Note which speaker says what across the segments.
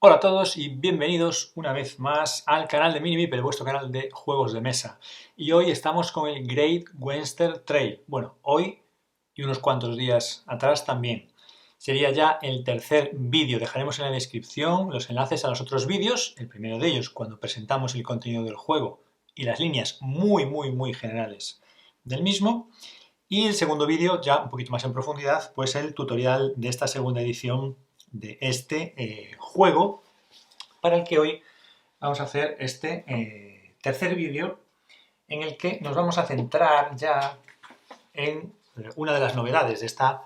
Speaker 1: Hola a todos y bienvenidos una vez más al canal de Mini-Meeple, vuestro canal de juegos de mesa. Y hoy estamos con el Great Western Trail. Bueno, hoy y unos cuantos días atrás también. Sería ya el tercer vídeo. Dejaremos en la descripción los enlaces a los otros vídeos. El primero de ellos, cuando presentamos el contenido del juego y las líneas muy generales del mismo. Y el segundo vídeo, ya un poquito más en profundidad, pues el tutorial de esta segunda edición de este juego, para el que hoy vamos a hacer este tercer vídeo en el que nos vamos a centrar ya en una de las novedades de esta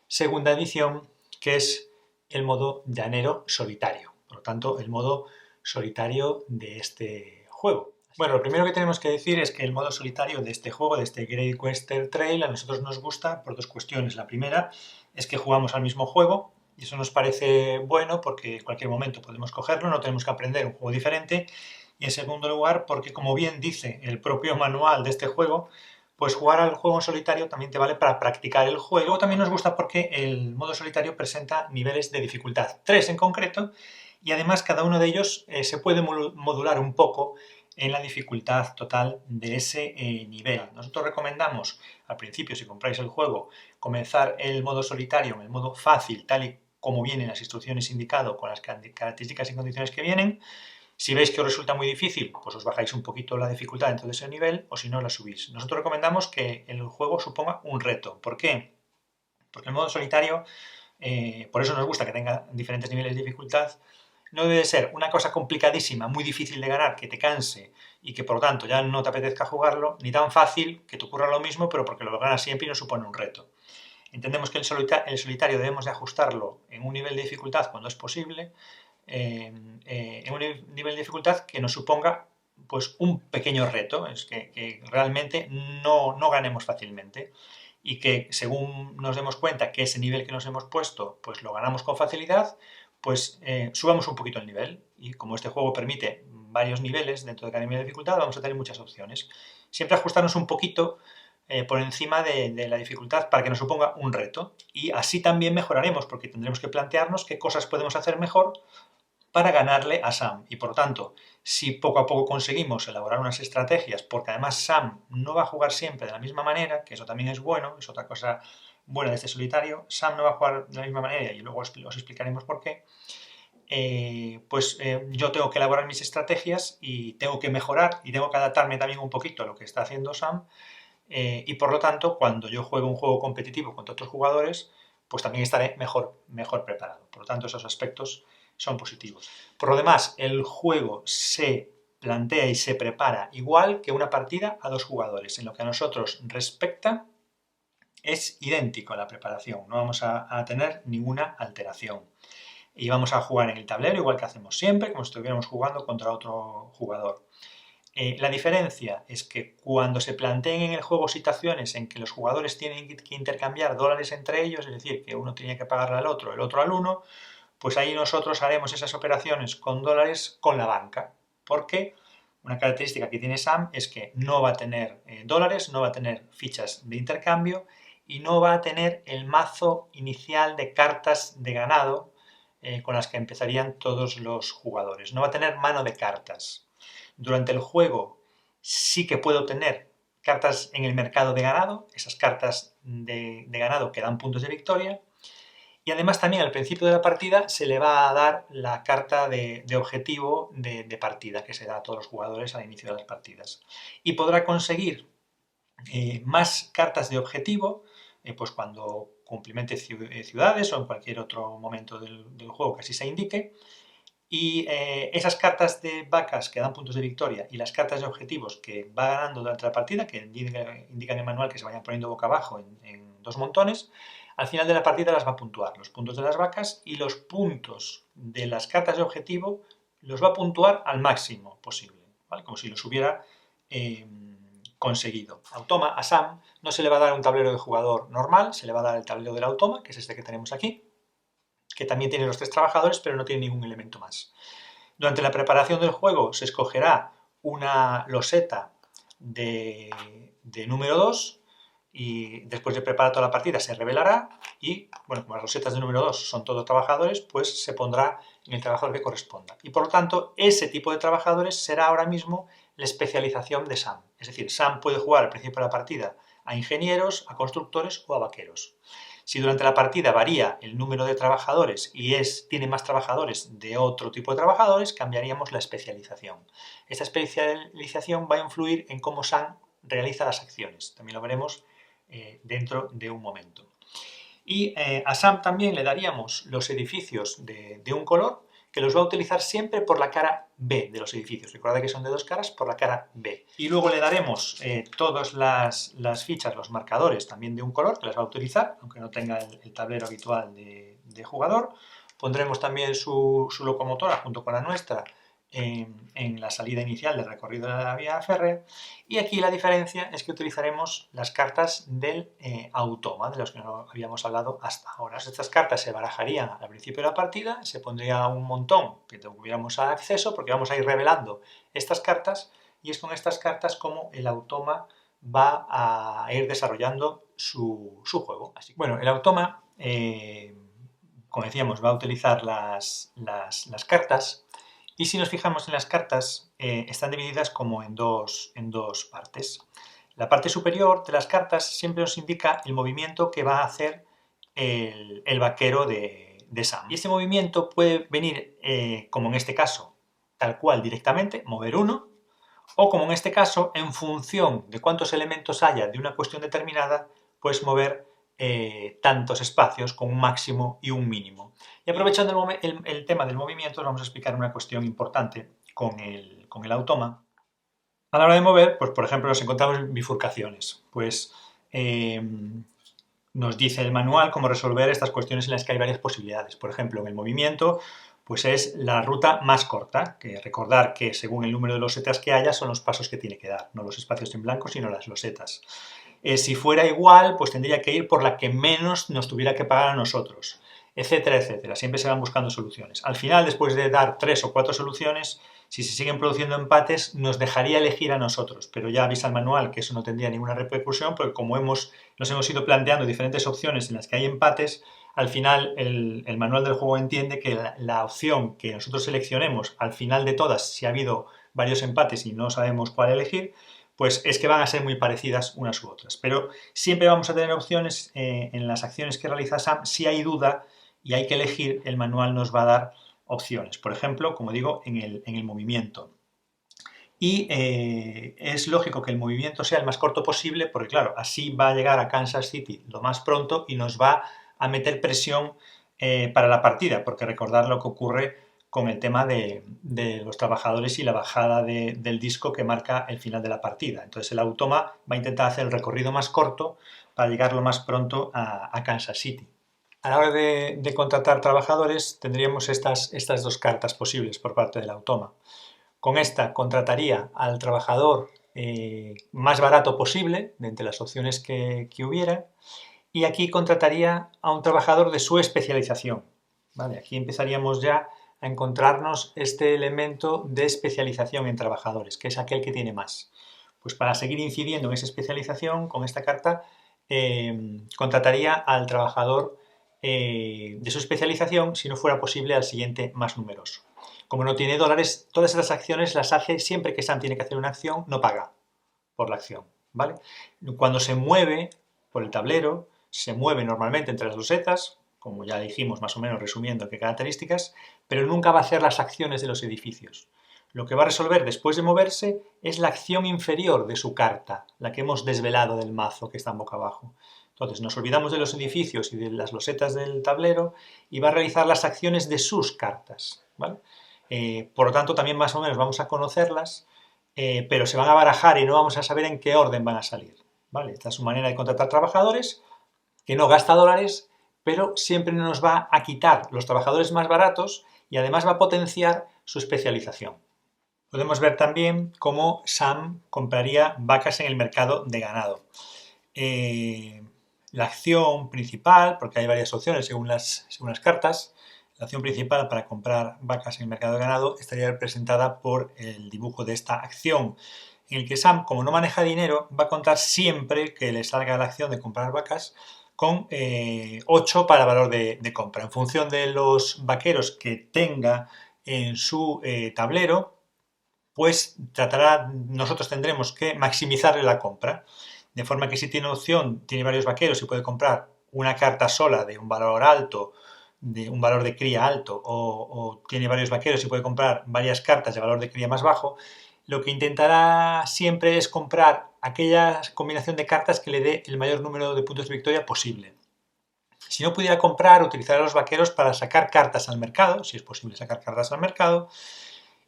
Speaker 1: segunda edición, que es el modo llanero solitario. Por lo tanto, el modo solitario de este juego. Bueno, lo primero que tenemos que decir es que el modo solitario de este juego, de este Great Western Trail, a nosotros nos gusta por dos cuestiones. La primera es que jugamos al mismo juego y eso nos parece bueno porque en cualquier momento podemos cogerlo, no tenemos que aprender un juego diferente. Y en segundo lugar, porque como bien dice el propio manual de este juego, pues jugar al juego en solitario también te vale para practicar el juego. Luego también nos gusta porque el modo solitario presenta niveles de dificultad, tres en concreto, y además cada uno de ellos se puede modular un poco en la dificultad total de ese nivel. Nosotros recomendamos al principio, si compráis el juego, comenzar el modo solitario en el modo fácil, tal y como vienen las instrucciones indicado con las características y condiciones que vienen. Si veis que os resulta muy difícil, pues os bajáis un poquito la dificultad dentro de ese nivel o si no la subís. Nosotros recomendamos que el juego suponga un reto. ¿Por qué? Porque el modo solitario, por eso nos gusta que tenga diferentes niveles de dificultad, no debe ser una cosa complicadísima, muy difícil de ganar, que te canse y que por lo tanto ya no te apetezca jugarlo, ni tan fácil que te ocurra lo mismo, pero porque lo ganas siempre y no supone un reto. Entendemos que el solitario debemos de ajustarlo en un nivel de dificultad cuando es posible, en un nivel de dificultad que nos suponga pues un pequeño reto, es que realmente no ganemos fácilmente y que según nos demos cuenta que ese nivel que nos hemos puesto pues lo ganamos con facilidad, pues subamos un poquito el nivel y como este juego permite varios niveles dentro de cada nivel de dificultad vamos a tener muchas opciones. Siempre ajustarnos un poquito por encima de la dificultad para que nos suponga un reto y así también mejoraremos porque tendremos que plantearnos qué cosas podemos hacer mejor para ganarle a Sam. Y por tanto, si poco a poco conseguimos elaborar unas estrategias, porque además Sam no va a jugar siempre de la misma manera, que eso también es bueno, es otra cosa buena de este solitario, Sam no va a jugar de la misma manera y luego os explicaremos por qué, yo tengo que elaborar mis estrategias y tengo que mejorar y tengo que adaptarme también un poquito a lo que está haciendo Sam y por lo tanto, cuando yo juego un juego competitivo contra otros jugadores, pues también estaré mejor preparado. Por lo tanto, esos aspectos son positivos. Por lo demás, el juego se plantea y se prepara igual que una partida a dos jugadores. En lo que a nosotros respecta, es idéntico a la preparación. No vamos a tener ninguna alteración. Y vamos a jugar en el tablero igual que hacemos siempre, como si estuviéramos jugando contra otro jugador. La diferencia es que cuando se planteen en el juego situaciones en que los jugadores tienen que intercambiar dólares entre ellos, es decir, que uno tiene que pagarle al otro, el otro al uno, pues ahí nosotros haremos esas operaciones con dólares con la banca. Porque una característica que tiene Sam es que no va a tener dólares, no va a tener fichas de intercambio y no va a tener el mazo inicial de cartas de ganado con las que empezarían todos los jugadores. No va a tener mano de cartas. Durante el juego sí que puedo tener cartas en el mercado de ganado, esas cartas de ganado que dan puntos de victoria, y además también al principio de la partida se le va a dar la carta de objetivo de partida que se da a todos los jugadores al inicio de las partidas. Y podrá conseguir más cartas de objetivo pues cuando cumplimente ciudades o en cualquier otro momento del juego que así se indique. Y esas cartas de vacas que dan puntos de victoria y las cartas de objetivos que va ganando durante la partida, que indican en el manual que se vayan poniendo boca abajo en dos montones, al final de la partida las va a puntuar. Los puntos de las vacas y los puntos de las cartas de objetivo los va a puntuar al máximo posible, ¿vale? Como si los hubiera conseguido. Automa, a Sam, no se le va a dar un tablero de jugador normal, se le va a dar el tablero del automa, que es este que tenemos aquí, que también tiene los tres trabajadores, pero no tiene ningún elemento más. Durante la preparación del juego se escogerá una loseta de número 2 y después de preparar toda la partida se revelará y, bueno, como las losetas de número 2 son todos trabajadores, pues se pondrá en el trabajador que corresponda. Y por lo tanto, ese tipo de trabajadores será ahora mismo la especialización de Sam. Es decir, Sam puede jugar al principio de la partida a ingenieros, a constructores o a vaqueros. Si durante la partida varía el número de trabajadores y tiene más trabajadores de otro tipo de trabajadores, cambiaríamos la especialización. Esta especialización va a influir en cómo Sam realiza las acciones. También lo veremos dentro de un momento. Y a Sam también le daríamos los edificios de un color que los va a utilizar siempre por la cara B de los edificios. Recuerda que son de dos caras, por la cara B. Y luego le daremos todas las fichas, los marcadores también de un color, que las va a utilizar, aunque no tenga el tablero habitual de jugador. Pondremos también su locomotora junto con la nuestra en la salida inicial del recorrido de la vía férrea, y aquí la diferencia es que utilizaremos las cartas del automa, de los que no habíamos hablado hasta ahora. Estas cartas se barajarían al principio de la partida, se pondría un montón que tuviéramos acceso, porque vamos a ir revelando estas cartas, y es con estas cartas como el automa va a ir desarrollando su juego. Así que, bueno, el automa, como decíamos, va a utilizar las cartas. Y si nos fijamos en las cartas, están divididas como en dos partes. La parte superior de las cartas siempre nos indica el movimiento que va a hacer el vaquero de Sam. Y este movimiento puede venir, como en este caso, tal cual directamente, mover uno, o como en este caso, en función de cuántos elementos haya de una cuestión determinada, pues mover tantos espacios con un máximo y un mínimo. Y aprovechando el tema del movimiento, vamos a explicar una cuestión importante con el automa. A la hora de mover, pues por ejemplo, nos encontramos bifurcaciones. Pues nos dice el manual cómo resolver estas cuestiones en las que hay varias posibilidades. Por ejemplo, en el movimiento, pues es la ruta más corta, que recordar que según el número de losetas que haya son los pasos que tiene que dar, no los espacios en blanco, sino las losetas. Si fuera igual, pues tendría que ir por la que menos nos tuviera que pagar a nosotros, etcétera, etcétera. Siempre se van buscando soluciones. Al final, después de dar 3 o 4 soluciones, si se siguen produciendo empates, nos dejaría elegir a nosotros, pero ya avisa el manual que eso no tendría ninguna repercusión, porque como nos hemos ido planteando diferentes opciones en las que hay empates, al final el manual del juego entiende que la opción que nosotros seleccionemos al final de todas, si ha habido varios empates y no sabemos cuál elegir, pues es que van a ser muy parecidas unas u otras. Pero siempre vamos a tener opciones en las acciones que realiza Sam. Si hay duda y hay que elegir, el manual nos va a dar opciones. Por ejemplo, como digo, en el movimiento. Y es lógico que el movimiento sea el más corto posible, porque claro, así va a llegar a Kansas City lo más pronto y nos va a meter presión para la partida, porque recordad lo que ocurre con el tema de los trabajadores y la bajada del disco que marca el final de la partida. Entonces el automa va a intentar hacer el recorrido más corto para llegar lo más pronto a Kansas City. A la hora de contratar trabajadores tendríamos estas dos cartas posibles por parte del automa. Con esta contrataría al trabajador más barato posible, de entre las opciones que hubiera, y aquí contrataría a un trabajador de su especialización. ¿Vale? Aquí empezaríamos ya a encontrarnos este elemento de especialización en trabajadores, que es aquel que tiene más. Pues para seguir incidiendo en esa especialización, con esta carta, contrataría al trabajador de su especialización, si no fuera posible, al siguiente más numeroso. Como no tiene dólares, todas estas acciones las hace siempre que Sam tiene que hacer una acción, no paga por la acción, ¿vale? Cuando se mueve por el tablero, se mueve normalmente entre las losetas, como ya dijimos más o menos resumiendo qué características, pero nunca va a hacer las acciones de los edificios. Lo que va a resolver después de moverse es la acción inferior de su carta, la que hemos desvelado del mazo que está en boca abajo. Entonces nos olvidamos de los edificios y de las losetas del tablero y va a realizar las acciones de sus cartas, ¿vale? Por lo tanto, también más o menos vamos a conocerlas, pero se van a barajar y no vamos a saber en qué orden van a salir, ¿vale? Esta es su manera de contratar trabajadores, que no gasta dólares, pero siempre nos va a quitar los trabajadores más baratos y además va a potenciar su especialización. Podemos ver también cómo Sam compraría vacas en el mercado de ganado. La acción principal, porque hay varias opciones según las cartas, la acción principal para comprar vacas en el mercado de ganado estaría representada por el dibujo de esta acción, en el que Sam, como no maneja dinero, va a contar siempre que le salga la acción de comprar vacas con 8 para valor de compra. En función de los vaqueros que tenga en su tablero, pues nosotros tendremos que maximizarle la compra. De forma que si tiene opción, tiene varios vaqueros y puede comprar una carta sola de un valor alto, de un valor de cría alto, o tiene varios vaqueros y puede comprar varias cartas de valor de cría más bajo, lo que intentará siempre es comprar aquella combinación de cartas que le dé el mayor número de puntos de victoria posible. Si no pudiera comprar, utilizará los vaqueros para sacar cartas al mercado, si es posible sacar cartas al mercado,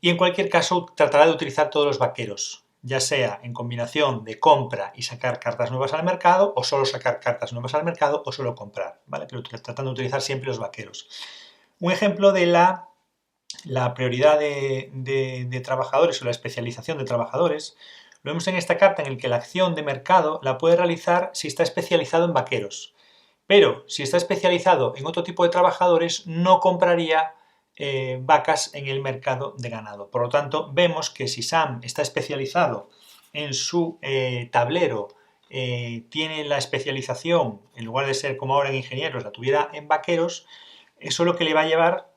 Speaker 1: y en cualquier caso tratará de utilizar todos los vaqueros, ya sea en combinación de compra y sacar cartas nuevas al mercado, o solo sacar cartas nuevas al mercado, o solo comprar, ¿vale? Pero tratando de utilizar siempre los vaqueros. Un ejemplo de la prioridad de trabajadores o la especialización de trabajadores lo vemos en esta carta, en el que la acción de mercado la puede realizar si está especializado en vaqueros. Pero si está especializado en otro tipo de trabajadores, no compraría vacas en el mercado de ganado. Por lo tanto, vemos que si Sam está especializado en su tablero, tiene la especialización, en lugar de ser como ahora en ingenieros, la tuviera en vaqueros, eso lo que le va a llevar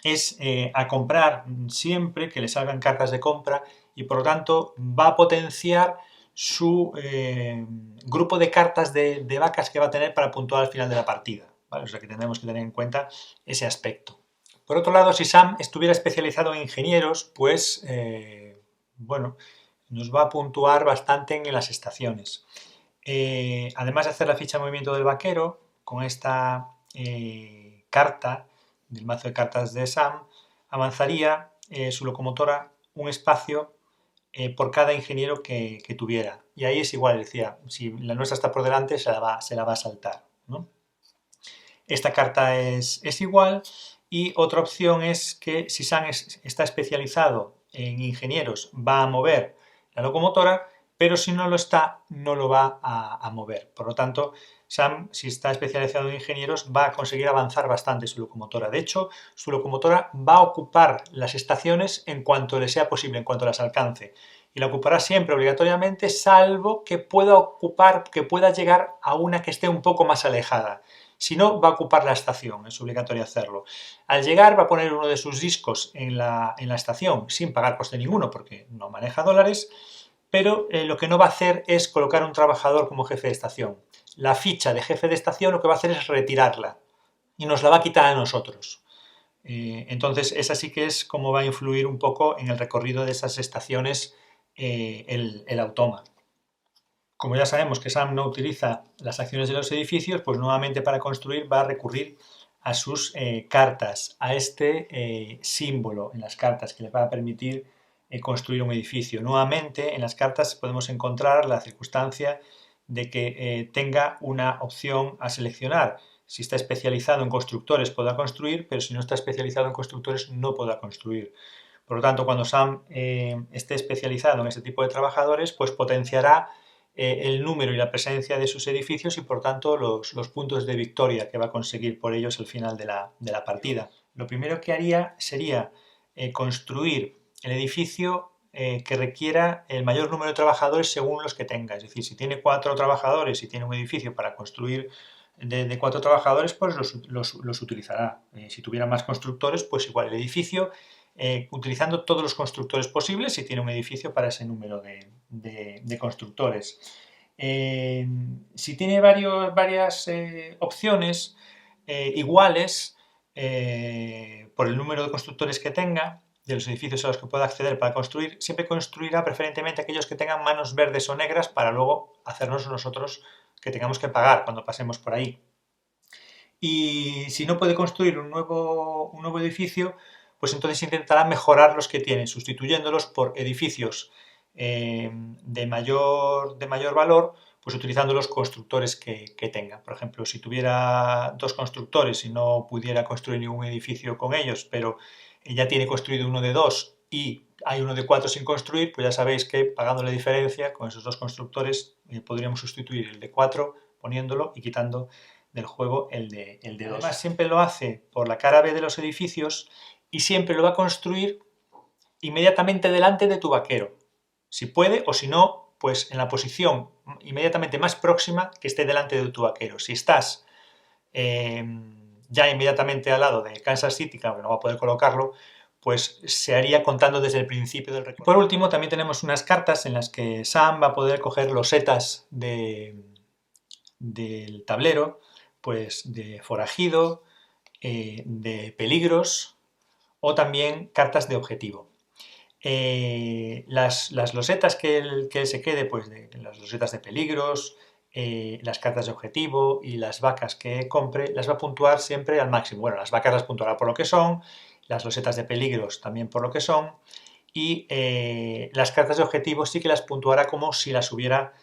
Speaker 1: es a comprar siempre que le salgan cartas de compra y por lo tanto va a potenciar su grupo de cartas de vacas que va a tener para puntuar al final de la partida, ¿vale? O sea que tendremos que tener en cuenta ese aspecto. Por otro lado, si Sam estuviera especializado en ingenieros, pues bueno, nos va a puntuar bastante en las estaciones. Además de hacer la ficha de movimiento del vaquero, con esta carta del mazo de cartas de Sam, avanzaría su locomotora un espacio por cada ingeniero que tuviera. Y ahí es igual, decía, si la nuestra está por delante, se la va a saltar, ¿no? Esta carta es igual, y otra opción es que si Sam está especializado en ingenieros, va a mover la locomotora, pero si no lo está, no lo va a mover. Por lo tanto, Sam, si está especializado en ingenieros, va a conseguir avanzar bastante su locomotora. De hecho, su locomotora va a ocupar las estaciones en cuanto le sea posible, en cuanto las alcance. Y la ocupará siempre obligatoriamente, salvo que pueda llegar a una que esté un poco más alejada. Si no, va a ocupar la estación, es obligatorio hacerlo. Al llegar va a poner uno de sus discos en la estación sin pagar coste ninguno porque no maneja dólares, pero lo que no va a hacer es colocar un trabajador como jefe de estación. La ficha de jefe de estación lo que va a hacer es retirarla y nos la va a quitar a nosotros. Entonces, esa sí que es como va a influir un poco en el recorrido de esas estaciones el automa. Como ya sabemos que Sam no utiliza las acciones de los edificios, pues nuevamente para construir va a recurrir a sus cartas, a este símbolo en las cartas que le va a permitir construir un edificio. Nuevamente en las cartas podemos encontrar la circunstancia de que tenga una opción a seleccionar. Si está especializado en constructores podrá construir, pero si no está especializado en constructores no podrá construir. Por lo tanto, cuando Sam esté especializado en este tipo de trabajadores, pues potenciará el número y la presencia de sus edificios y por tanto los puntos de victoria que va a conseguir por ellos al final de la partida. Lo primero que haría sería construir el edificio que requiera el mayor número de trabajadores según los que tenga. Es decir, si tiene 4 trabajadores y tiene un edificio para construir de 4 trabajadores, pues los utilizará. Si tuviera más constructores, pues igual el edificio, utilizando todos los constructores posibles si tiene un edificio para ese número de constructores. Si tiene varias opciones iguales por el número de constructores que tenga, de los edificios a los que pueda acceder para construir, siempre construirá preferentemente aquellos que tengan manos verdes o negras para luego hacernos nosotros que tengamos que pagar cuando pasemos por ahí. Y si no puede construir un nuevo edificio, pues entonces intentará mejorar los que tiene, sustituyéndolos por edificios de mayor valor, pues utilizando los constructores que tenga. Por ejemplo, si tuviera 2 constructores y no pudiera construir ningún edificio con ellos, pero ya tiene construido uno de 2 y hay uno de 4 sin construir, pues ya sabéis que pagando la diferencia con esos 2 constructores podríamos sustituir el de 4 poniéndolo y quitando del juego el de 2. Además, siempre lo hace por la cara B de los edificios y siempre lo va a construir inmediatamente delante de tu vaquero. Si puede, o si no, pues en la posición inmediatamente más próxima que esté delante de tu vaquero. Si estás ya inmediatamente al lado de Kansas City, claro que no va a poder colocarlo, pues se haría contando desde el principio del recorrido. Por último, también tenemos unas cartas en las que Sam va a poder coger los setas del tablero, pues de forajido, de peligros o también cartas de objetivo. Las losetas que él se quede, pues las losetas de peligros, las cartas de objetivo y las vacas que compre, las va a puntuar siempre al máximo. Bueno, las vacas las puntuará por lo que son, las losetas de peligros también por lo que son, y las cartas de objetivo sí que las puntuará como si las hubiera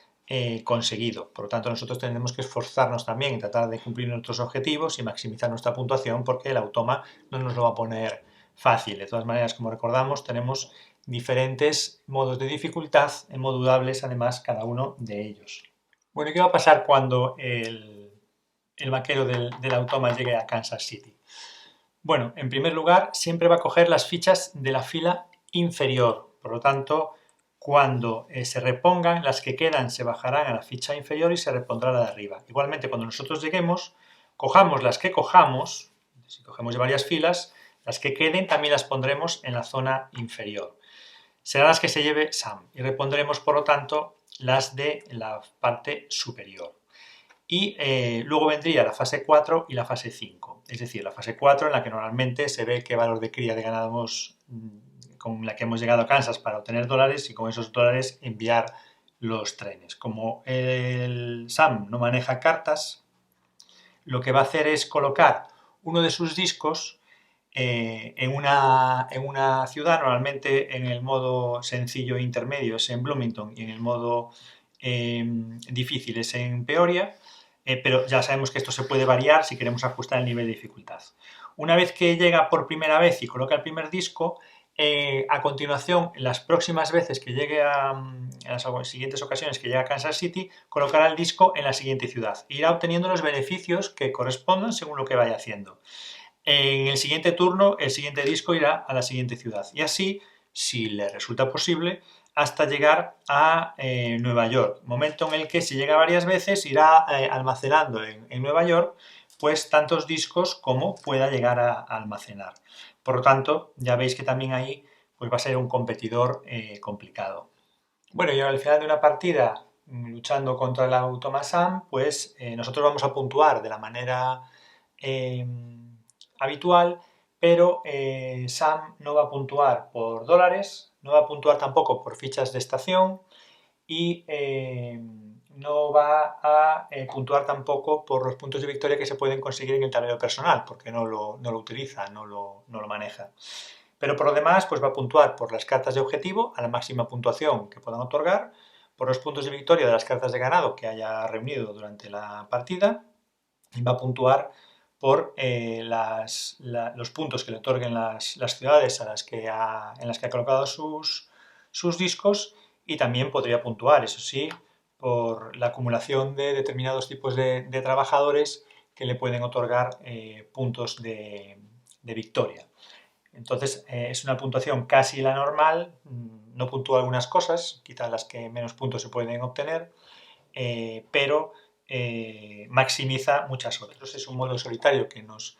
Speaker 1: conseguido. Por lo tanto, nosotros tendremos que esforzarnos también en tratar de cumplir nuestros objetivos y maximizar nuestra puntuación, porque el automa no nos lo va a poner fácil. De todas maneras, como recordamos, tenemos diferentes modos de dificultad, modulables además cada uno de ellos. Bueno, ¿y qué va a pasar cuando el vaquero del automa llegue a Kansas City? Bueno, en primer lugar, siempre va a coger las fichas de la fila inferior. Por lo tanto, cuando se repongan, las que quedan se bajarán a la ficha inferior y se repondrá la de arriba. Igualmente, cuando nosotros lleguemos, cojamos las que cojamos, si cogemos de varias filas, las que queden también las pondremos en la zona inferior. Serán las que se lleve Sam y repondremos, por lo tanto, las de la parte superior. Y luego vendría la fase 4 y la fase 5. Es decir, la fase 4 en la que normalmente se ve qué valor de cría de ganado con la que hemos llegado a Kansas para obtener dólares y con esos dólares enviar los trenes. Como el Sam no maneja cartas, lo que va a hacer es colocar uno de sus discos en una ciudad, normalmente en el modo sencillo e intermedio es en Bloomington y en el modo difícil es en Peoria, pero ya sabemos que esto se puede variar si queremos ajustar el nivel de dificultad. Una vez que llega por primera vez y coloca el primer disco, a continuación, las próximas veces que llegue en las siguientes ocasiones que llegue a Kansas City, colocará el disco en la siguiente ciudad. Irá obteniendo los beneficios que correspondan según lo que vaya haciendo. En el siguiente turno, el siguiente disco irá a la siguiente ciudad. Y así, si le resulta posible, hasta llegar a Nueva York. Momento en el que, si llega varias veces, irá almacenando en Nueva York pues tantos discos como pueda llegar a almacenar. Por lo tanto, ya veis que también ahí pues va a ser un competidor complicado. Bueno, y al final de una partida luchando contra el automa Sam, pues nosotros vamos a puntuar de la manera habitual, pero Sam no va a puntuar por dólares, no va a puntuar tampoco por fichas de estación y no va a puntuar tampoco por los puntos de victoria que se pueden conseguir en el tablero personal, porque no lo utiliza, no lo maneja. Pero por lo demás, pues va a puntuar por las cartas de objetivo a la máxima puntuación que puedan otorgar, por los puntos de victoria de las cartas de ganado que haya reunido durante la partida, y va a puntuar por los puntos que le otorguen las ciudades en las que ha colocado sus discos, y también podría puntuar, eso sí, por la acumulación de determinados tipos de trabajadores que le pueden otorgar puntos de victoria. Entonces es una puntuación casi la normal, no puntúa algunas cosas, quizás las que menos puntos se pueden obtener, pero maximiza muchas otras. Entonces es un modo solitario que nos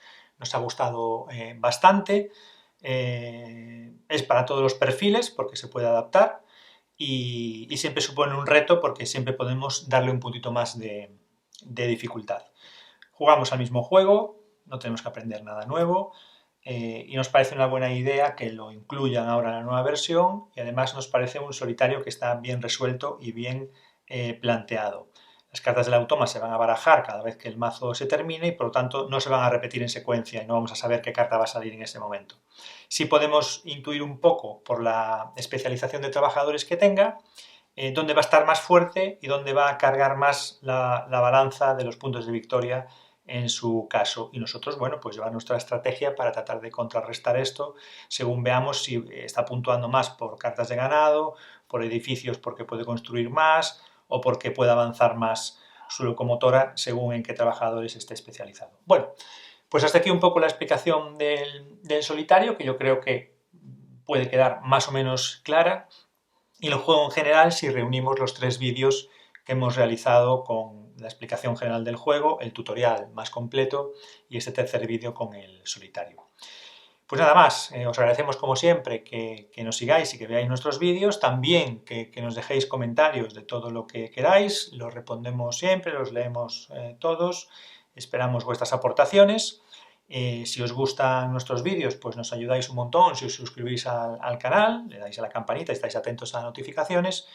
Speaker 1: ha gustado bastante, es para todos los perfiles porque se puede adaptar y siempre supone un reto porque siempre podemos darle un puntito más de dificultad. Jugamos al mismo juego, no tenemos que aprender nada nuevo, y nos parece una buena idea que lo incluyan ahora en la nueva versión, y además nos parece un solitario que está bien resuelto y bien planteado. Las cartas del automa se van a barajar cada vez que el mazo se termine y por lo tanto no se van a repetir en secuencia y no vamos a saber qué carta va a salir en ese momento. Sí podemos intuir un poco por la especialización de trabajadores que tenga, dónde va a estar más fuerte y dónde va a cargar más la balanza de los puntos de victoria en su caso, y nosotros, bueno, pues llevar nuestra estrategia para tratar de contrarrestar esto según veamos si está puntuando más por cartas de ganado, por edificios porque puede construir más o porque puede avanzar más su locomotora según en qué trabajadores esté especializado. Bueno, pues hasta aquí un poco la explicación del solitario, que yo creo que puede quedar más o menos clara. y el juego en general si reunimos los 3 vídeos que hemos realizado con la explicación general del juego, el tutorial más completo y este tercer vídeo con el solitario. Pues nada más, os agradecemos como siempre que nos sigáis y que veáis nuestros vídeos, también que nos dejéis comentarios de todo lo que queráis, los respondemos siempre, los leemos todos, esperamos vuestras aportaciones. Si os gustan nuestros vídeos, pues nos ayudáis un montón si os suscribís al canal, le dais a la campanita y estáis atentos a las notificaciones.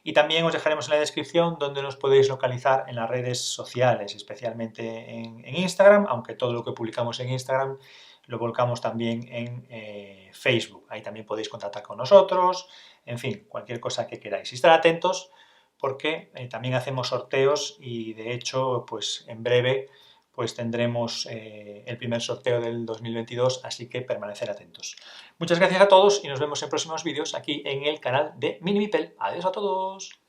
Speaker 1: Y también os dejaremos en la descripción donde nos podéis localizar en las redes sociales, especialmente en Instagram, aunque todo lo que publicamos en Instagram lo volcamos también en Facebook. Ahí también podéis contactar con nosotros, en fin, cualquier cosa que queráis. Y estar atentos porque también hacemos sorteos y de hecho, pues en breve pues tendremos el primer sorteo del 2022, así que permanecer atentos. Muchas gracias a todos y nos vemos en próximos vídeos aquí en el canal de Minimipel. Adiós a todos.